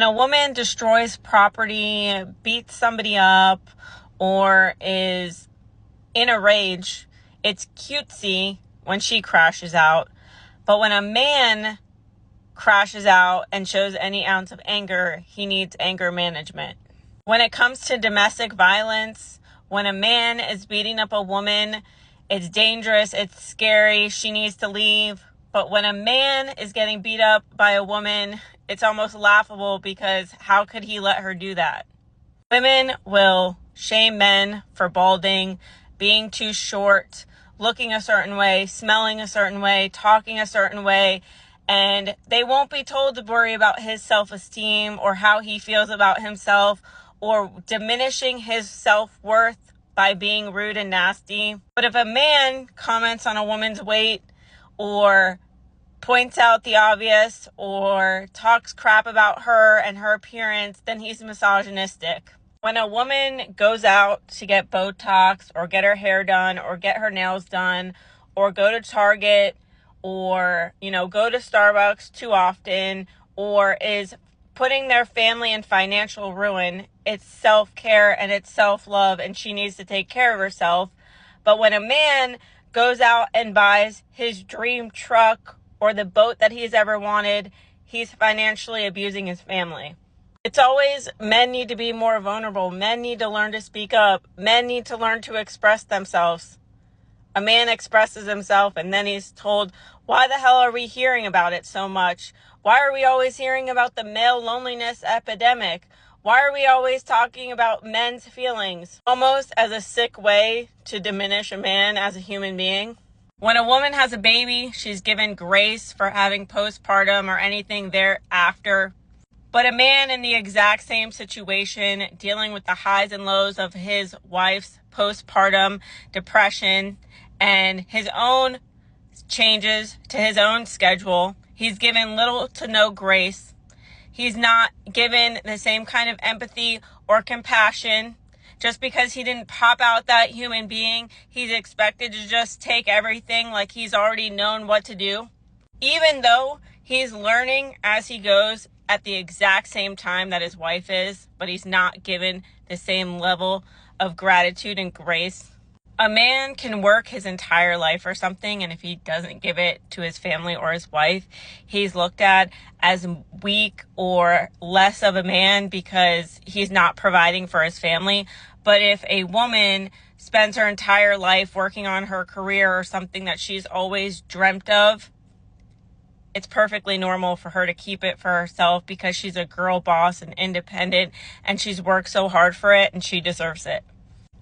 When a woman destroys property, beats somebody up, or is in a rage, it's cutesy when she crashes out. But when a man crashes out and shows any ounce of anger, he needs anger management. When it comes to domestic violence, when a man is beating up a woman, it's dangerous, it's scary, she needs to leave. But when a man is getting beat up by a woman, it's almost laughable because how could he let her do that? Women will shame men for balding, being too short, looking a certain way, smelling a certain way, talking a certain way, and they won't be told to worry about his self-esteem or how he feels about himself or diminishing his self-worth by being rude and nasty. But if a man comments on a woman's weight or points out the obvious or talks crap about her and her appearance, then he's misogynistic. When a woman goes out to get Botox or get her hair done or get her nails done or go to Target or, go to Starbucks too often or is putting their family in financial ruin, it's self-care and it's self-love and she needs to take care of herself. But when a man goes out and buys his dream truck or the boat that he's ever wanted, he's financially abusing his family. It's always men need to be more vulnerable. Men need to learn to speak up. Men need to learn to express themselves. A man expresses himself and then he's told, why the hell are we hearing about it so much? Why are we always hearing about the male loneliness epidemic? Why are we always talking about men's feelings? Almost as a sick way to diminish a man as a human being. When a woman has a baby, she's given grace for having postpartum or anything thereafter. But a man in the exact same situation, dealing with the highs and lows of his wife's postpartum depression and his own changes to his own schedule, he's given little to no grace. He's not given the same kind of empathy or compassion. Just because he didn't pop out that human being, he's expected to just take everything like he's already known what to do. Even though he's learning as he goes at the exact same time that his wife is, but he's not given the same level of gratitude and grace. A man can work his entire life for something, and if he doesn't give it to his family or his wife, he's looked at as weak or less of a man because he's not providing for his family. But if a woman spends her entire life working on her career or something that she's always dreamt of, it's perfectly normal for her to keep it for herself because she's a girl boss and independent and she's worked so hard for it and she deserves it.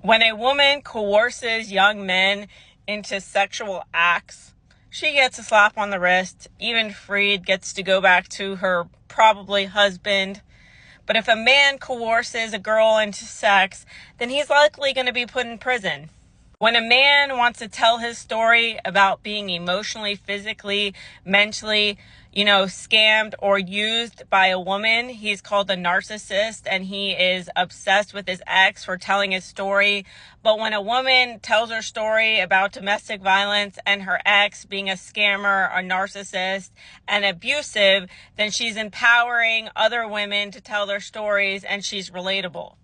When a woman coerces young men into sexual acts, she gets a slap on the wrist. Even Freed gets to go back to her probably husband. But if a man coerces a girl into sex, then he's likely going to be put in prison. When a man wants to tell his story about being emotionally, physically, mentally, scammed or used by a woman, he's called a narcissist and he is obsessed with his ex for telling his story. But when a woman tells her story about domestic violence and her ex being a scammer, a narcissist, and abusive, then she's empowering other women to tell their stories and she's relatable.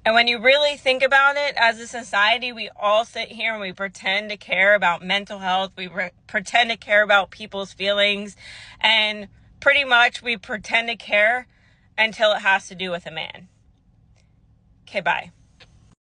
And when you really think about it, as a society, we all sit here and we pretend to care about mental health. We pretend to care about people's feelings. And pretty much we pretend to care until it has to do with a man. Okay, bye.